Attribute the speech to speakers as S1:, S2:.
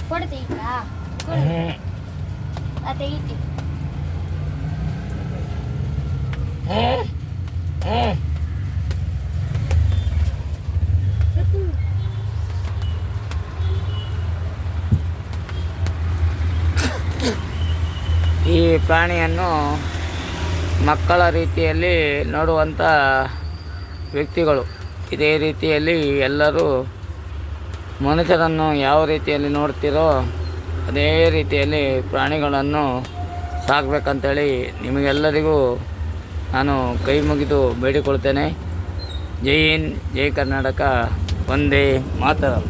S1: Photo ತೆಗಿತಾ ತೆಗಿತೀವಿ.
S2: ಈ ಪ್ರಾಣಿಯನ್ನು ಮಕ್ಕಳ ರೀತಿಯಲ್ಲಿ ನೋಡುವಂಥ ವ್ಯಕ್ತಿಗಳು ಇದೇ ರೀತಿಯಲ್ಲಿ ಎಲ್ಲರೂ ಮನುಷ್ಯರನ್ನು ಯಾವ ರೀತಿಯಲ್ಲಿ ನೋಡ್ತೀರೋ ಅದೇ ರೀತಿಯಲ್ಲಿ ಪ್ರಾಣಿಗಳನ್ನು ಸಾಕಬೇಕಂತೇಳಿ ನಿಮಗೆಲ್ಲರಿಗೂ ನಾನು ಕೈ ಮುಗಿದು ಬೇಡಿಕೊಳ್ತೇನೆ. ಜೈ ಹಿಂದ್, ಜೈ ಕರ್ನಾಟಕ, ವಂದೇ ಮಾತರಂ.